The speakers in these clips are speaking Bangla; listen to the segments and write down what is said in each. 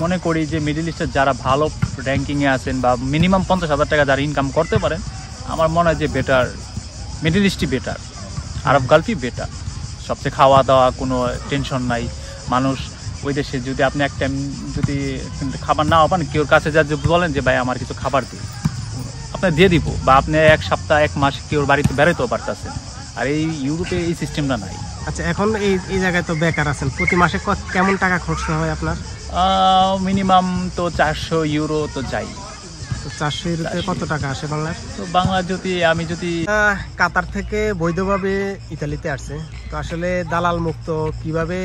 মনে করি যে মিডল ইস্টের যারা ভালো র্যাঙ্কিংয়ে আছেন বা মিনিমাম 50,000 টাকা যারা ইনকাম করতে পারেন, আমার মনে হয় যে বেটার মিডল ইস্টই বেটার, আরব গালফই বেটার। সবচেয়ে খাওয়া দাওয়া কোনো টেনশন নাই। মানুষ ওই দেশে যদি আপনি এক টাইম যদি খাবার না পান, কেউর কাছে যা বলেন যে ভাই আমার কিছু খাবার দিই, আপনি দিয়ে দিব, বা আপনি এক সপ্তাহ 1 মাস কেউর বাড়িতে বেরোতেও পারতেছেন। আর এই ইউরোপে এই সিস্টেমটা নাই। আচ্ছা, এখন এই জায়গায় তো বেকার আছেন, প্রতি মাসে কেমন টাকা খরচ হয় আপনার? মিনিমাম তো 400 ইউরো তো যাই। তো 400 ইউরোতে কত টাকা আসে বাংলার? তো বাংলা যদি কাতার থেকে বৈধভাবে ইতালিতে আসছে, তো আসলে দালাল মুক্ত কিভাবে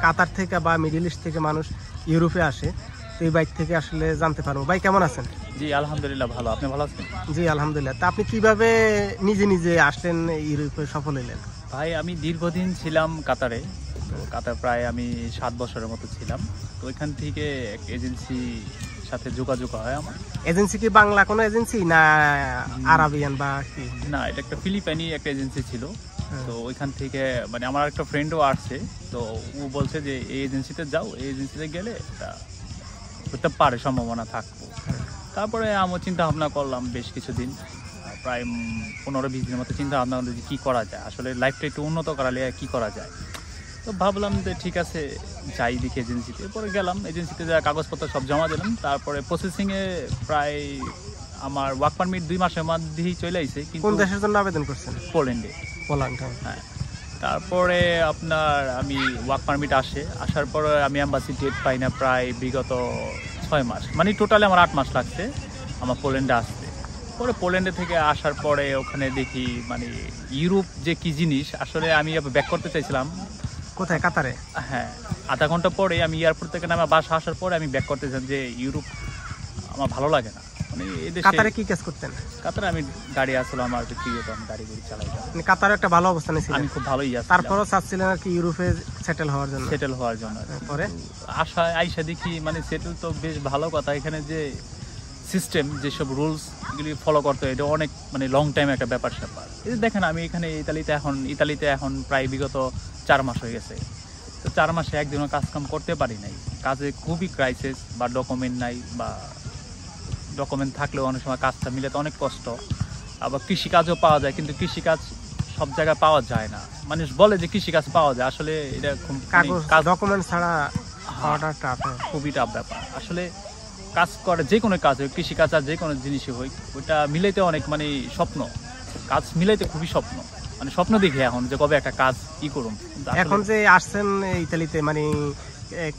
কাতার থেকে বা মিডল ইস্ট থেকে মানুষ ইউরোপে আসে, তো এই বাইক থেকে আসলে জানতে পারবো। ভাই কেমন আছেন? জি আলহামদুলিল্লাহ ভালো, আপনি ভালো আছেন? জি আলহামদুলিল্লাহ। তা আপনি কিভাবে নিজে আসলেন ইউরোপে সফল হলেন? ভাই আমি দীর্ঘদিন ছিলাম কাতারে। তো কাতার প্রায় আমি 7 বছরের মতো ছিলাম। তো ওইখান থেকে এক এজেন্সি সাথে যোগাযোগ হয় আমার। এজেন্সি কি বাংলা কোনো এজেন্সি না আরাবিয়ান বা কি? না, এটা একটা ফিলিপাইনি একটা এজেন্সি ছিল। তো ওইখান থেকে মানে আমার একটা ফ্রেন্ডও আসছে, তো ও বলছে যে এই এজেন্সিতে যাও, এই এজেন্সিতে গেলে এটা হতে পারে, সম্ভাবনা থাকবো। তারপরে আমি চিন্তা ভাবনা করলাম বেশ কিছুদিন, প্রায় 15-20 দিনের মতো চিন্তা ভাবনা করলাম যে কী করা যায়, আসলে লাইফটা একটু উন্নত করালে কী করা যায়। তো ভাবলাম যে ঠিক আছে যাই দেখি এজেন্সিতে। এরপরে গেলাম এজেন্সিতে, যা কাগজপত্র সব জমা দিলাম। তারপরে প্রসেসিংয়ে প্রায় আমার ওয়ার্ক পারমিট 2 মাসের মধ্যেই চলে আসছে। কিন্তু কোন দেশের জন্য আবেদন করছেন? পোল্যান্ডে। পোল্যান্ড, হ্যাঁ। তারপরে আপনার আমি ওয়ার্ক পারমিট আসার পরে আমি অ্যাম্বাসি ডেট পাই না প্রায় বিগত 6 মাস, মানে টোটালি আমার 8 মাস লাগছে আমার পোল্যান্ডে আসতে। পরে পোল্যান্ডে থেকে আসার পরে ওখানে দেখি মানে ইউরোপ যে কি জিনিস, আসলে আমি ব্যাক করতে চাইছিলাম। কোথায়? কাতারে? হ্যাঁ, আধা ঘন্টা পরে আমি এয়ারপোর্ট থেকে নামে বাসা আসার পরে আমি ব্যাক করতে চাই যে ইউরোপ আমার ভালো লাগে না। মানে কাতারে কি কাজ করতেন? কাতারে আমি গাড়ি আসলে আমার ব্যক্তিগত গাড়ি চালাইতাম। মানে কাতারে একটা ভালো অবস্থানে ছিলেন? আমি খুব ভালোই আছি। তারপরও চাচ্ছিলেন আর কি ইউরোপে সেটেল হওয়ার জন্য? পরে আইসা দেখি মানে সেটেল তো বেশ ভালো কথা, এখানে যে সিস্টেম যেসব রুলস এগুলি ফলো করতে হয়, এটা অনেক মানে লং টাইম একটা ব্যাপার। এই দেখেন আমি এখানে ইতালিতে এখন প্রায় বিগত 4 মাস হয়ে গেছে। তো 4 মাসে একদিনও কাজকাম করতে পারি নাই। কাজে খুবই ক্রাইসিস, বা ডকুমেন্ট নাই, বা ডকুমেন্ট থাকলেও অনেক সময় কাজটা মিলাতে অনেক কষ্ট। আবার কৃষিকাজও পাওয়া যায়, কিন্তু কৃষিকাজ সব জায়গায় পাওয়া যায় না। মানুষ বলে যে কৃষিকাজ পাওয়া যায়, আসলে এটা ডকুমেন্ট ছাড়া খুবই টাফ ব্যাপার। আসলে কাজ করে যে কোনো কাজ হোক, কৃষিকাজ আর যে কোনো জিনিসই হোক, ওইটা মিলাইতে অনেক মানে স্বপ্ন, কাজ মিলাইতে খুবই স্বপ্ন, মানে স্বপ্ন দেখি এখন যে কবে একটা কাজ করুম। এখন যে আসছেন ইতালিতে, মানে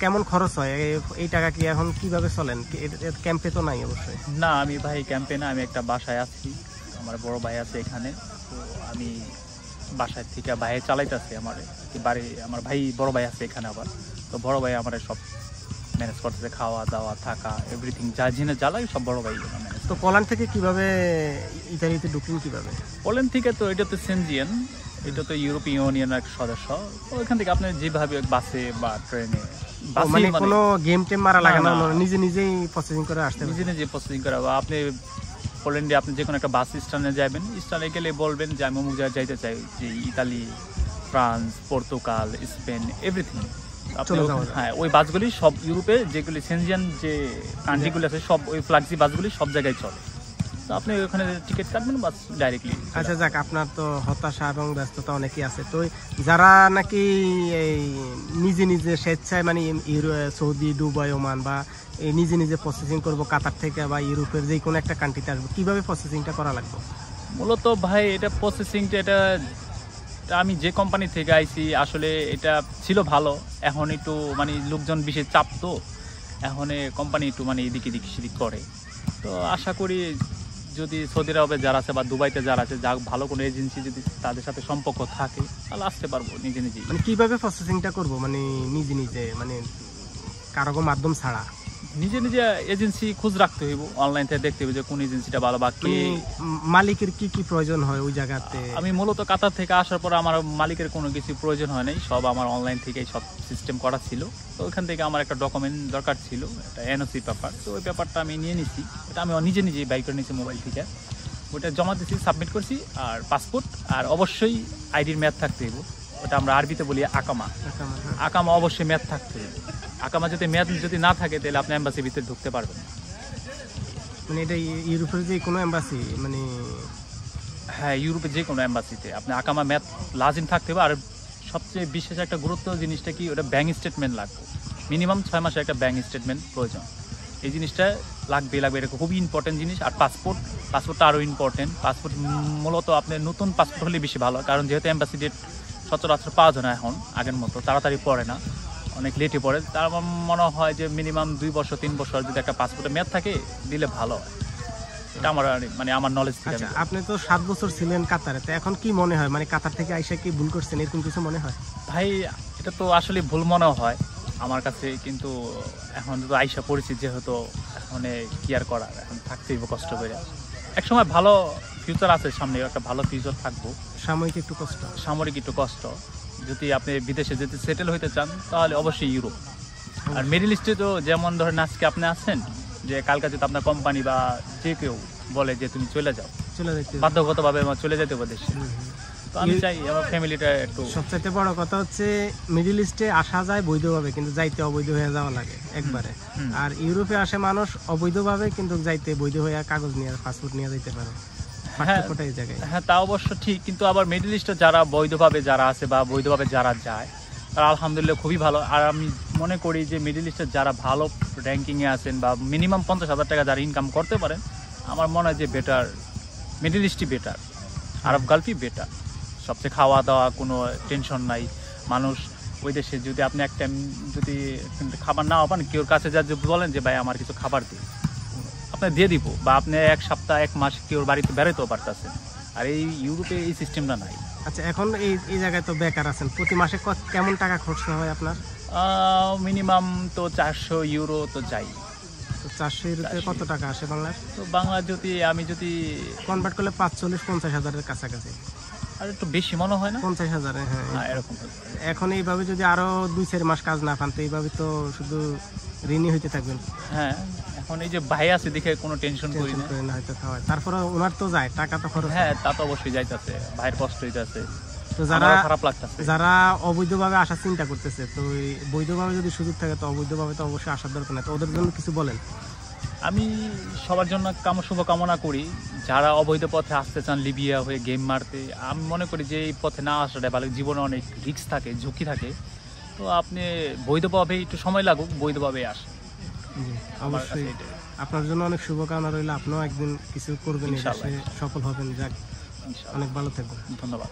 কেমন খরচ হয়? এই টাকা কি এখন কিভাবে চলেন? ক্যাম্পে তো নাই অবশ্যই? না, আমি ভাই ক্যাম্পে না, আমি একটা বাসায় আছি, আমার বড় ভাই আছে এখানে। তো আমি বাসায় থেকে ভাই চালাইতেছি আমার বাড়ি, আমার ভাই বড় ভাই আছে এখানে আবার। তো বড় ভাই আমার সব ম্যানেজ করতেছে, খাওয়া দাওয়া থাকা এভরিথিং যা জিনিস জ্বালাই সব বড় ভাই ম্যানেজ। তো পোল্যান্ড থেকে কিভাবে ইতালিতে ঢুকলেন কিভাবে? পোল্যান্ড থেকে তো এটা তো সেনজিয়ান, এটা তো ইউরোপীয় ইউনিয়নের এক সদস্য। তো ওইখান থেকে আপনি যেভাবে বাসে বা ট্রেনে, মানে কোনো গেম টেম মারা লাগে না, নিজেই প্রসেসিং করে আসতে? নিজে প্রসেসিং করে। বা আপনি পোল্যান্ডে আপনি যে কোনো একটা বাস স্ট্যান্ডে যাবেন, স্ট্যান্ডে গেলে বলবেন যে আমি অমুক জায়গায় যাইতে চাই, যে Italy, France, Portugal, Spain everything. হ্যাঁ, ওই বাসগুলি সব ইউরোপে যেগুলি সেনজিয়ান যে কান্ট্রিগুলি আছে, সব ওই ফ্ল্যাগশিপ বাসগুলি সব জায়গায় চলে। তো আপনি ওখানে টিকিট কাটবেন বাস ডাইরেক্টলি। আচ্ছা যাক, আপনার তো হতাশা এবং ব্যস্ততা অনেকই আছে। তো যারা নাকি এই নিজে স্বেচ্ছায় মানে সৌদি, দুবাই, ওমান বা এই নিজে প্রসেসিং করবো কাতার থেকে বা ইউরোপের যে কোনো একটা কান্ট্রিতে আসবো, কিভাবে প্রসেসিংটা করা লাগবে? মূলত ভাই এটা প্রসেসিংটা, এটা আমি যে কোম্পানি থেকে আইছি আসলে এটা ছিল ভালো। এখন একটু মানে লোকজন বিশেষ চাপ, তো এখন কোম্পানি একটু মানে এদিক সেদিক করে। তো আশা করি যদি সৌদি আরবে যারা আছে বা দুবাইতে যারা আছে, যা ভালো কোনো এজেন্সি যদি তাদের সাথে সম্পর্ক থাকে, তাহলে আসতে পারবো নিজে। মানে কিভাবে প্রসেসিংটা করবো? মানে নিজে মানে কারো মাধ্যম ছাড়া নিজে এজেন্সি খোঁজ রাখতে হইব, অনলাইন থেকে দেখতে হইব যে কোন এজেন্সিটা ভালো বা কে মালিকের কি প্রয়োজন হয় ওই জায়গাতে। আমি মূলত কাতার থেকে আসার পর আমার মালিকের কোনো কিছু প্রয়োজন হয় নাই, সব আমার অনলাইন থেকেই সব সিস্টেম করা ছিল। তো ওইখান থেকে আমার একটা ডকুমেন্ট দরকার ছিল, একটা এনওসি পেপার। তো ওই পেপারটা আমি নিয়ে নিচ্ছি, এটা আমি নিজেই বাই করে নিচ্ছি মোবাইল থেকে। ওটা জমা দিচ্ছি, সাবমিট করছি। আর পাসপোর্ট, আর অবশ্যই আইডির ম্যাথ থাকতে হইব, ওটা আমরা আরবিতে বলি আকামা। আকামা অবশ্যই ম্যাথ থাকতে হইব। আকামা যদি মেয়াদ যদি না থাকে তাহলে আপনি এম্বাসির ভিতরে ঢুকতে পারবেন না। মানে এটা ইউরোপের যে কোনো এম্বাসি মানে হ্যাঁ, ইউরোপে যে কোনো এম্বাসিতে আপনি আকামা মেয়াদ লাজিম থাকতে হবে। আর সবচেয়ে বিশেষ একটা গুরুত্ব জিনিসটা কি, ওটা ব্যাঙ্ক স্টেটমেন্ট লাগবে। মিনিমাম 6 মাসের একটা ব্যাঙ্ক স্টেটমেন্ট প্রয়োজন। এই জিনিসটা লাগবে, এটা খুবই ইম্পর্টেন্ট জিনিস। আর পাসপোর্টটা আরও ইম্পর্টেন্ট। পাসপোর্ট মূলত আপনার নতুন পাসপোর্ট হলে বেশি ভালো, কারণ যেহেতু এম্বাসি ডেট সচরাচর পাওয়া যায় না এখন আগের মতো, তাড়াতাড়ি পড়ে না, অনেক লেটে পড়ে। তার আমার মনে হয় যে মিনিমাম 2 বছর 3 বছর যদি একটা পাসপোর্টের মেয়াদ থাকে দিলে ভালো হয়। এটা আমার মানে আমার নলেজ থেকে। আচ্ছা, আপনি তো 7 বছর ছিলেন কাতারে, তো এখন কি মনে হয়, মানে কাতার থেকে আইসা কি ভুল করছেন এরকম কিছু মনে হয়? ভাই এটা তো আসলে ভুল মনে হয় আমার কাছে, কিন্তু এখন তো আইসা পরিচিত যেহেতু এখন কি আর করার, এখন থাকতেই কষ্ট করে। একসময় ভালো ফিউচার আছে সামনে, একটা ভালো ফিউচার থাকবো। সাময়িক একটু কষ্ট, সামরিক একটু কষ্ট। যদি আপনি বিদেশে যদি সেটেল হইতে চান তাহলে অবশ্যই ইউরোপ। আর মিডল ইস্টে তো যেমন ধরেন আজকে আপনি আছেন, যে কালকে যদি আপনার কোম্পানি বা যে কেউ বলে যে তুমি চলে যাও, চলে যেতে বাধ্যগতভাবে আমার চলে যেতে হবে দেশে। তো আমি চাই আমার ফ্যামিলিটা একটু। সবচাইতে বড় কথা হচ্ছে মিডল ইস্টে আসা যায় বৈধভাবে, কিন্তু যাইতে অবৈধ হয়ে যাওয়া লাগে একবারে। আর ইউরোপে আসে মানুষ অবৈধভাবে, কিন্তু যাইতে বৈধ হয়ে কাগজ নিয়ে পাসপোর্ট নিয়ে যেতে পারে। পার্থক্যটা এই জায়গায়। হ্যাঁ, তা অবশ্য ঠিক, কিন্তু আবার মিডল ইস্টে যারা বৈধভাবে যারা আছে বা বৈধভাবে যারা যায় তারা আলহামদুলিল্লাহ খুবই ভালো। আর আমি মনে করি যে মিডল ইস্টের যারা ভালো র্যাঙ্কিংয়ে আছেন বা মিনিমাম 50,000 টাকা যারা ইনকাম করতে পারেন, আমার মনে হয় যে বেটার মিডল ইস্টই বেটার, আরব গালফই বেটার। সবচেয়ে খাওয়া দাওয়া কোনো টেনশন নাই। মানুষ ওই দেশে যদি আপনি এক টাইম যদি খাবার নাও পান, কেউর কাছে যা বলেন যে ভাই আমার কিছু খাবার দিই, আপনি দিয়ে দিব, বা আপনি 1 সপ্তাহ 1 মাস কেউর বাড়িতে বেরোতেও পারতেছেন। আর এই ইউরোপে এই সিস্টেমটা নাই। আচ্ছা, এখন এই জায়গায় তো বেকার আছেন, প্রতি মাসে কেমন টাকা খরচ হয় আপনার? মিনিমাম তো 400 ইউরো তো যাই। তো 400 ইউরোতে কত টাকা আসে বাংলার? তো বাংলা যদি আমি যদি কনভার্ট করলে 45-50 হাজারের কাছাকাছি। আর একটু বেশি মনে হয় না? 50,000। হ্যাঁ, এরকম। এখন এইভাবে যদি আরো 2-4 মাস কাজ না পান, তো এইভাবে তো শুধু ঋণী হইতে থাকবেন। হ্যাঁ, এখন এই যে ভাই আছে দেখে কোনো টেনশন করি না। হয়তো খাওয়ায়, তারপরে ওনার তো যায় টাকা তো খরচ। হ্যাঁ, তা তো অবশ্যই যাইতেছে, ভাইয়ের কষ্ট হইতেছে। তো যারা খারাপ লাগতেছে, যারা অবৈধভাবে আসার চিন্তা করতেছে, তো বৈধভাবে যদি সুযোগ থাকে তো অবৈধভাবে তো অবশ্যই আসার দরকার নেই। তো ওদের জন্য কিছু বলেন। আমি সবার জন্য শুভকামনা করি যারা অবৈধ পথে আসতে চান লিবিয়া হয়ে গেম মারতে। আমি মনে করি যে এই পথে না আসাটা ভালো, জীবনে অনেক রিস্ক থাকে, ঝুঁকি থাকে। তো আপনি বৈধভাবে একটু সময় লাগুক, বৈধভাবে আসেন। অবশ্যই আপনার জন্য অনেক শুভকামনা রইল, আপনিও একদিন কিছু করবেন, সফল হবেন। যাক, অনেক ভালো থাকবেন। ধন্যবাদ।